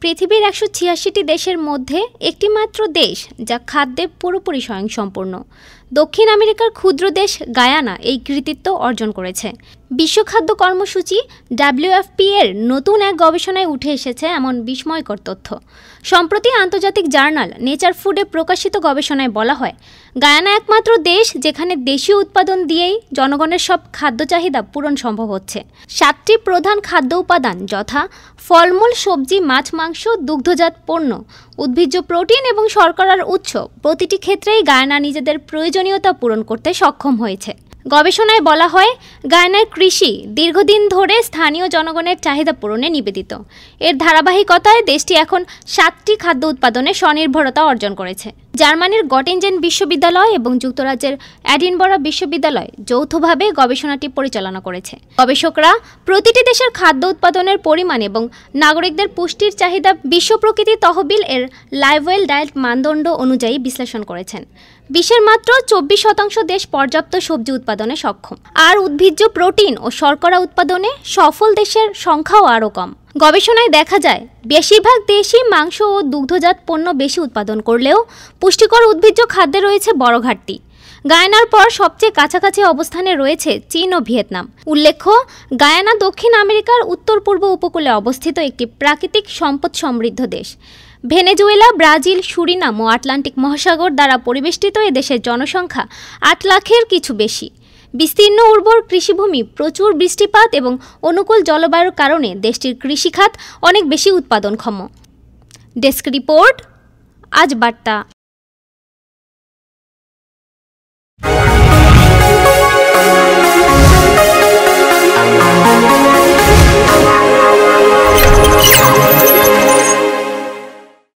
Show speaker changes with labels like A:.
A: পৃথিবীর ১৮৬টি দেশের মধ্যে একটি মাত্র দেশ যা খাদ্যে পুরোপুরি স্বয়ংসম্পূর্ণ। দক্ষিণ আমেরিকার ক্ষুদ্র দেশ গায়ানা এই কৃতিত্ব অর্জন করেছে। বিশ্ব খাদ্য কর্মসূচি WFP এর নতুন এক গবেষণায় উঠে এসেছে এমন বিস্ময়কর তথ্য। সম্প্রতি আন্তর্জাতিক জার্নাল নেচার ফুডে প্রকাশিত গবেষণায় বলা হয়, গায়ানা একমাত্র দেশ যেখানে দেশীয় উৎপাদন দিয়েই জনগণের সব খাদ্য চাহিদা পূরণ সম্ভব হচ্ছে। 7টি প্রধান খাদ্য উপাদান যথা ফলমূল, সবজি, মাছ, মাংস, দুগ্ধজাত পণ্য, উদ্ভিজ্জ প্রোটিন এবং শর্করার উৎস প্রতিটি ক্ষেত্রেই গায়ানা নিজেদের প্রয়োজনীয়তা পূরণ করতে সক্ষম হয়েছে। গবেষণায় বলা হয়, গায়ানার কৃষি দীর্ঘদিন ধরে স্থানীয় জনগণের চাহিদা পূরণে নিবেদিত। এর ধারাবাহিকতায় দেশটি এখন 7টি খাদ্য উৎপাদনে স্বনির্ভরতা অর্জন করেছে। জার্মানির গটিনজেন বিশ্ববিদ্যালয় এবং যুক্তরাজ্যের এডিনবরা বিশ্ববিদ্যালয় যৌথভাবে গবেষণাটি পরিচালনা করেছে। গবেষকরা প্রতিটি দেশের খাদ্য উৎপাদনের পরিমাণ এবং নাগরিকদের পুষ্টির চাহিদা বিশ্ব প্রকৃতি তহবিল এর লাইভওয়েল ডায়েট মানদণ্ড অনুযায়ী বিশ্লেষণ করেছেন। বিশ্বের মাত্র 24% দেশ পর্যাপ্ত সবজি উৎপাদনে সক্ষম, আর উদ্ভিজ্জ প্রোটিন ও শর্করা উৎপাদনে সফল দেশের সংখ্যাও আরও কম। গবেষণায় দেখা যায়, বেশিরভাগ দেশই মাংস ও দুগ্ধজাত পণ্য বেশি উৎপাদন করলেও পুষ্টিকর উদ্ভিজ্জ খাদ্যে রয়েছে বড় ঘাটতি। গায়ানার পর সবচেয়ে কাছাকাছি অবস্থানে রয়েছে চীন ও ভিয়েতনাম। উল্লেখ্য, গায়ানা দক্ষিণ আমেরিকার উত্তর পূর্ব উপকূলে অবস্থিত একটি প্রাকৃতিক সম্পদ সমৃদ্ধ দেশ। ভেনেজুয়েলা, ব্রাজিল, সুরিনাম ও আটলান্টিক মহাসাগর দ্বারা পরিবেষ্টিত এ দেশের জনসংখ্যা 8 লাখের কিছু বেশি। বিস্তীর্ণ উর্বর কৃষিভূমি, প্রচুর বৃষ্টিপাত এবং অনুকূল জলবায়ুর কারণে দেশটির কৃষিখাত অনেক বেশি উৎপাদনক্ষম। ডেস্ক রিপোর্ট, আজ বার্তা।